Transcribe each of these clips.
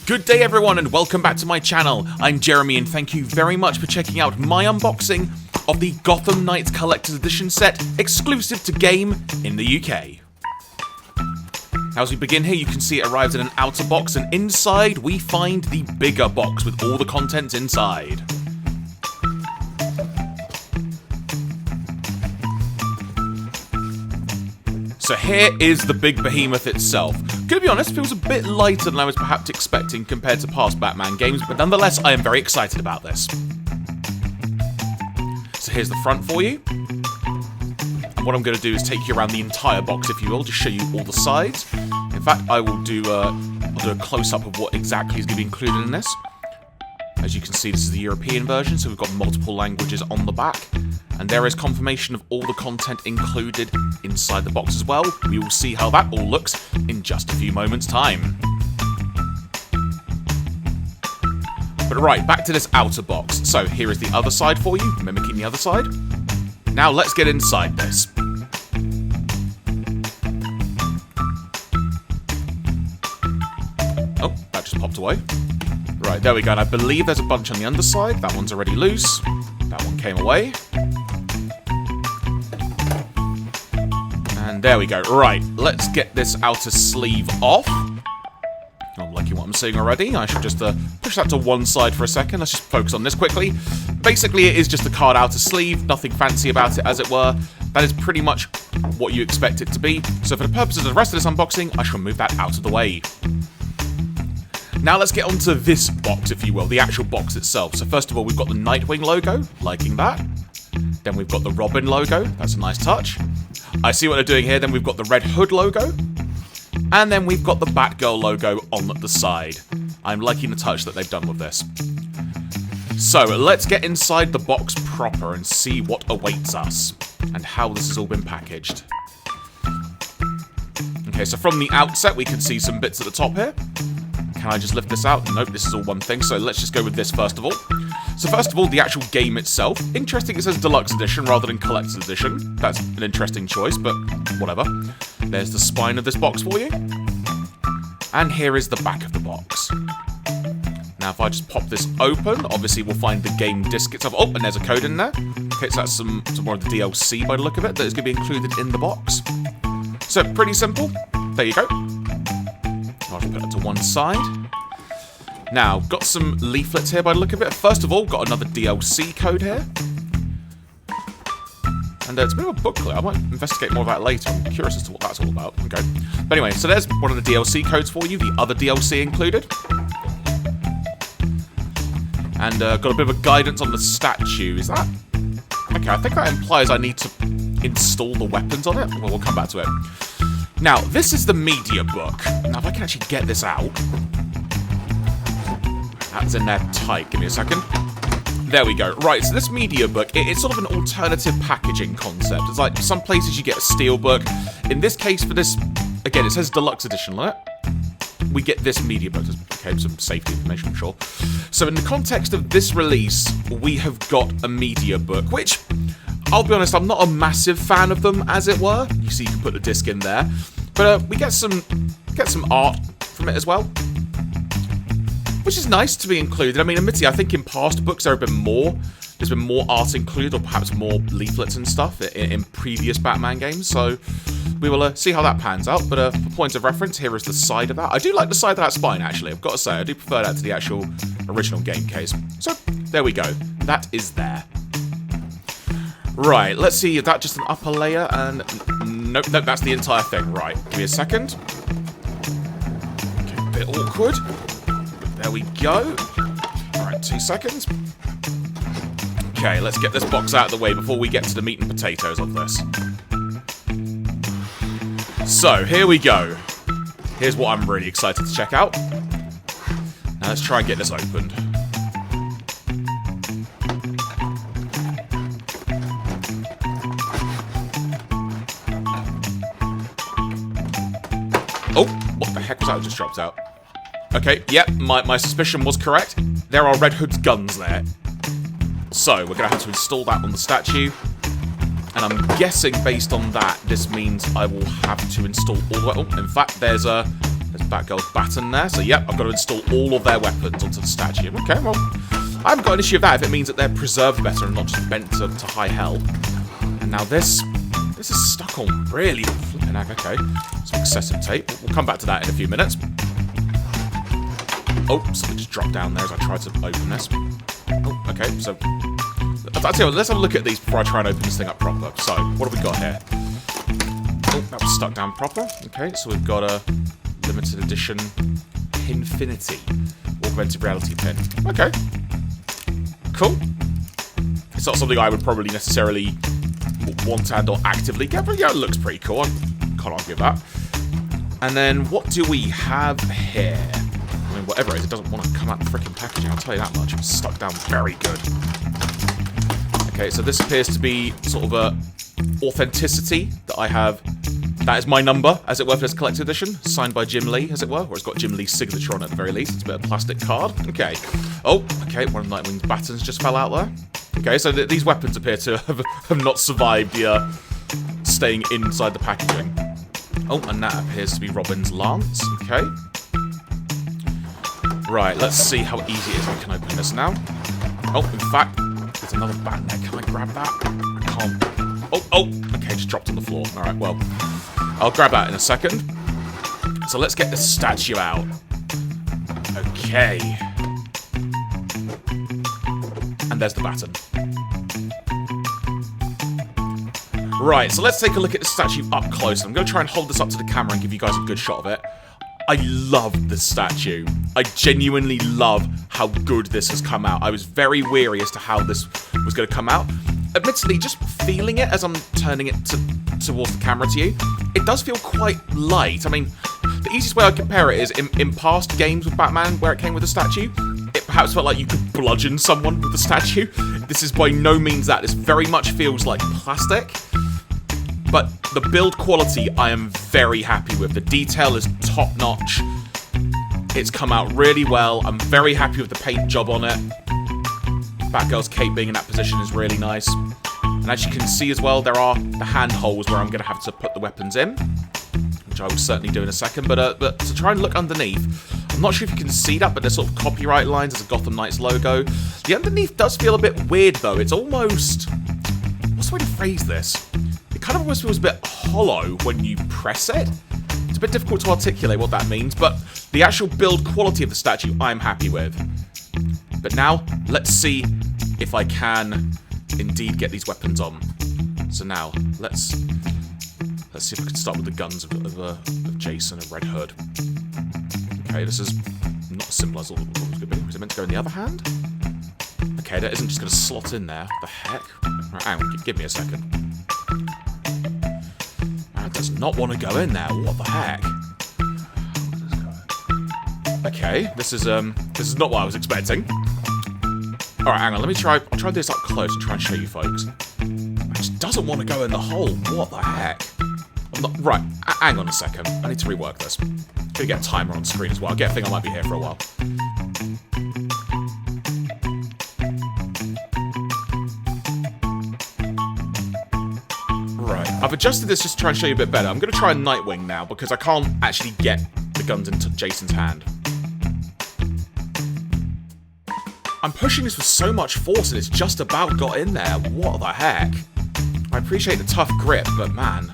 Good day everyone and welcome back to my channel. I'm Jeremy and thank you very much for checking out my unboxing of the Gotham Knights Collector's Edition set exclusive to Game in the UK. As we begin here, you can see it arrives in an outer box and inside we find the bigger box with all the contents inside. So here is the big behemoth itself. Gonna be honest, feels a bit lighter than I was perhaps expecting compared to past Batman games, but nonetheless, I am very excited about this. So here's the front for you. And what I'm gonna do is take you around the entire box, if you will, to show you all the sides. In fact, I'll do a close-up of what exactly is gonna be included in this. As you can see, this is the European version, so we've got multiple languages on the back. And there is confirmation of all the content included inside the box as well. We will see how that all looks in just a few moments' time. But right, back to this outer box. So here is the other side for you, mimicking the other side. Now let's get inside this. Oh, that just popped away. Right, there we go. And I believe there's a bunch on the underside. That one's already loose. That one came away. And there we go. Right, let's get this outer sleeve off. I'm liking what I'm seeing already. I should just push that to one side for a second. Let's just focus on this quickly. Basically, it is just a card outer sleeve. Nothing fancy about it, as it were. That is pretty much what you expect it to be. So for the purposes of the rest of this unboxing, I shall move that out of the way. Now let's get onto this box, if you will, the actual box itself. So first of all, we've got the Nightwing logo, liking that. Then we've got the Robin logo, that's a nice touch. I see what they're doing here. Then we've got the Red Hood logo. And then we've got the Batgirl logo on the side. I'm liking the touch that they've done with this. So let's get inside the box proper and see what awaits us and how this has all been packaged. Okay, so from the outset, we can see some bits at the top here. Can I just lift this out? Nope, this is all one thing, so let's just go with this first of all. So first of all, the actual game itself. Interesting, it says Deluxe Edition rather than Collector's Edition. That's an interesting choice, but whatever. There's the spine of this box for you. And here is the back of the box. Now, if I just pop this open, obviously we'll find the game disc itself. Oh, and there's a code in there. Okay, so that's some more of the DLC by the look of it that is going to be included in the box. So, pretty simple. There you go. I'll just put it to one side. Now, got some leaflets here by the look of it. First of all, got another DLC code here. And it's a bit of a booklet. I might investigate more about it later. I'm curious as to what that's all about. Okay. But anyway, so there's one of the DLC codes for you. The other DLC included. And got a bit of a guidance on the statue. Is that... Okay, I think that implies I need to install the weapons on it. Well, we'll come back to it. Now, this is the media book. Now, if I can actually get this out. That's in there tight. Give me a second. There we go. Right, so this media book, it's sort of an alternative packaging concept. It's like some places you get a steel book. In this case, for this, again, it says Deluxe Edition on it. We get this media book. Okay, some safety information, I'm sure. So in the context of this release, we have got a media book, which... I'll be honest, I'm not a massive fan of them, as it were. You see, you can put the disc in there. But we get some art from it as well. Which is nice to be included. I mean, admittedly, I think in past books there's been more art included, or perhaps more leaflets and stuff in previous Batman games. So we will see how that pans out. But for points of reference, here is the side of that. I do like the side of that spine, actually. I've got to say, I do prefer that to the actual original game case. So there we go. That is there. Right, let's see, is that just an upper layer? And nope, that's the entire thing. Right, give me a second. Okay, a bit awkward. There we go. Alright, 2 seconds. Okay, let's get this box out of the way before we get to the meat and potatoes of this. So, here we go. Here's what I'm really excited to check out. Now let's try and get this opened. Oh, what the heck was that that just dropped out? Okay, yep, my suspicion was correct. There are Red Hood's guns there. So, we're going to have to install that on the statue. And I'm guessing, based on that, this means I will have to install all the way... Oh, in fact, there's There's Batgirl's baton there. So, yep, I've got to install all of their weapons onto the statue. Okay, well, I haven't got an issue with that if it means that they're preserved better and not just bent to high hell. And now this is stuck on really flipping heck. Okay, some excessive tape. We'll come back to that in a few minutes. Oh, something just dropped down there as I tried to open this. Oh, okay, so I'll tell you what, let's have a look at these before I try and open this thing up proper. So, what have we got here? Oh, that was stuck down proper. Okay, so we've got a limited edition Pinfinity augmented reality pin. Okay, cool. It's not something I would probably necessarily want and or actively get, but yeah, it looks pretty cool. I can't argue with that. And then what do we have here? I mean, whatever it is, it doesn't want to come out the freaking packaging, I'll tell you that much. It's stuck down very good. Okay, so this appears to be sort of a authenticity that I have. That is my number, as it were, for this collector's edition, signed by Jim Lee, as it were, or it's got Jim Lee's signature on it at the very least. It's a bit of a plastic card. Okay. Oh, okay, one of Nightwing's batons just fell out there. Okay, so these weapons appear to have not survived the staying inside the packaging. Oh, and that appears to be Robin's lance. Okay. Right, let's see how easy it is we can open this now. Oh, in fact, there's another bat there. Can I grab that? I can't. Oh, okay, just dropped on the floor. Alright, well, I'll grab that in a second. So let's get the statue out. Okay. And there's the baton. Right, so let's take a look at the statue up close. I'm going to try and hold this up to the camera and give you guys a good shot of it. I love this statue. I genuinely love how good this has come out. I was very weary as to how this was going to come out. Admittedly, just feeling it as I'm turning it towards the camera to you, it does feel quite light. I mean, the easiest way I compare it is in past games with Batman where it came with a statue, it perhaps felt like you could bludgeon someone with the statue. This is by no means that. This very much feels like plastic. But the build quality I am very happy with. The detail is top-notch. It's come out really well. I'm very happy with the paint job on it. Batgirl's cape being in that position is really nice. And as you can see as well, there are the hand holes where I'm going to have to put the weapons in, which I will certainly do in a second. But to try and look underneath, I'm not sure if you can see that, but there's sort of copyright lines as a Gotham Knights logo. The underneath does feel a bit weird, though. It's almost... what's the way to phrase this? It kind of almost feels a bit hollow when you press it. It's a bit difficult to articulate what that means, but the actual build quality of the statue I'm happy with. But now, let's see if I can indeed get these weapons on. So now, let's see if I can start with the guns of Jason and Red Hood. Okay, this is not as simple as all it was going to be. Was it meant to go in the other hand? Okay, that isn't just going to slot in there. What the heck? Right, hang on, give me a second. That does not want to go in there. What the heck? Okay, this is not what I was expecting. Alright, hang on, let me try. I'll try this up close and try and show you folks. It just doesn't want to go in the hole. What the heck? Right, hang on a second. I need to rework this. I'm gonna get a timer on screen as well. I get a thing I might be here for a while. Right, I've adjusted this just to try and show you a bit better. I'm gonna try Nightwing now because I can't actually get the guns into Jason's hand. I'm pushing this with so much force and it's just about got in there. What the heck? I appreciate the tough grip, but man.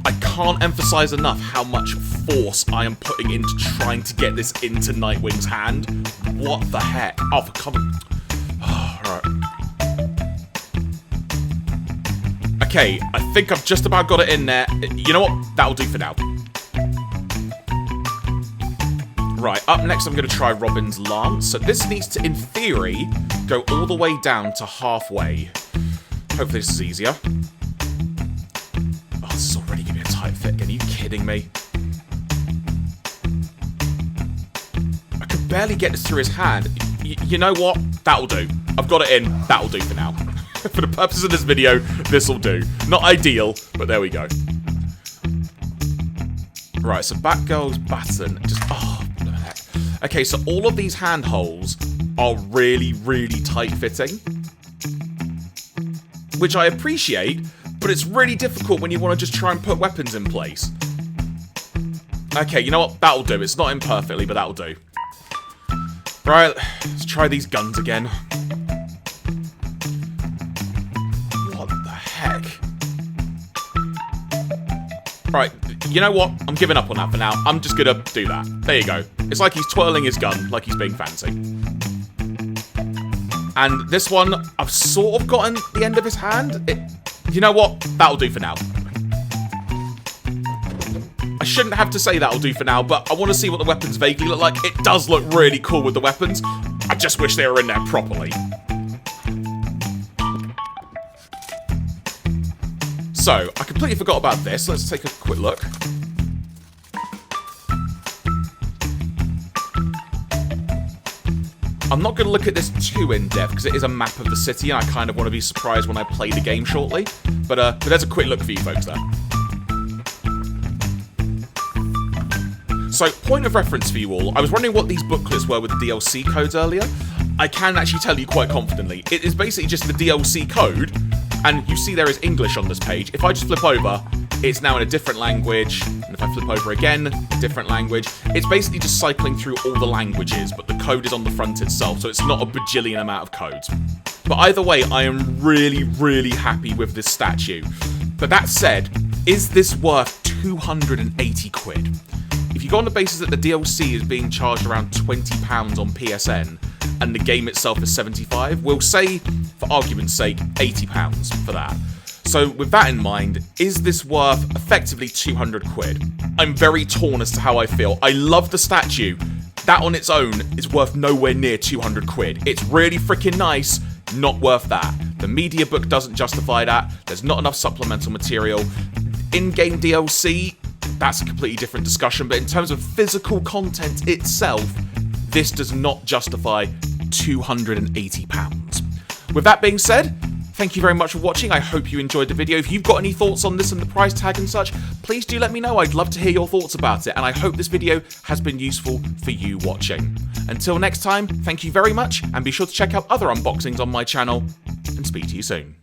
I can't emphasize enough how much force I am putting into trying to get this into Nightwing's hand. What the heck? Oh, for common... Oh, right. Okay, I think I've just about got it in there. You know what? That'll do for now. Right, up next I'm going to try Robin's lance. So this needs to, in theory, go all the way down to halfway. Hopefully this is easier. Oh, this is already giving me a tight fit again. Are you kidding me? I could barely get this through his hand. You know what? That'll do. I've got it in. That'll do for now. For the purposes of this video, this'll do. Not ideal, but there we go. Right, so Batgirl's baton. Just... oh. Okay, so all of these hand holes are really, really tight fitting. Which I appreciate, but it's really difficult when you want to just try and put weapons in place. Okay, you know what? That'll do. It's not imperfectly, but that'll do. Right, let's try these guns again. What the heck? Right, you know what? I'm giving up on that for now. I'm just gonna do that. There you go. It's like he's twirling his gun, like he's being fancy. And this one, I've sort of gotten the end of his hand. You know what? That'll do for now. I shouldn't have to say that'll do for now, but I want to see what the weapons vaguely look like. It does look really cool with the weapons. I just wish they were in there properly. So, I completely forgot about this. Let's take a quick look. I'm not going to look at this too in-depth because it is a map of the city and I kind of want to be surprised when I play the game shortly. But there's a quick look for you folks there. So, point of reference for you all, I was wondering what these booklets were with the DLC codes earlier. I can actually tell you quite confidently. It is basically just the DLC code, and you see there is English on this page. If I just flip over, it's now in a different language, and if I flip over again, different language. It's basically just cycling through all the languages, but the code is on the front itself, so it's not a bajillion amount of codes. But either way, I am really, really happy with this statue. But that said, is this worth 280 quid? If you go on the basis that the DLC is being charged around £20 on PSN, and the game itself is 75, we'll say, for argument's sake, £80 for that. So with that in mind, is this worth effectively 200 quid? I'm very torn as to how I feel. I love the statue. That on its own is worth nowhere near 200 quid. It's really freaking nice, not worth that. The media book doesn't justify that. There's not enough supplemental material. In-game DLC, that's a completely different discussion, but in terms of physical content itself, this does not justify £280. With that being said, thank you very much for watching. I hope you enjoyed the video. If you've got any thoughts on this and the price tag and such, please do let me know. I'd love to hear your thoughts about it, and I hope this video has been useful for you watching. Until next time, thank you very much, and be sure to check out other unboxings on my channel, and speak to you soon.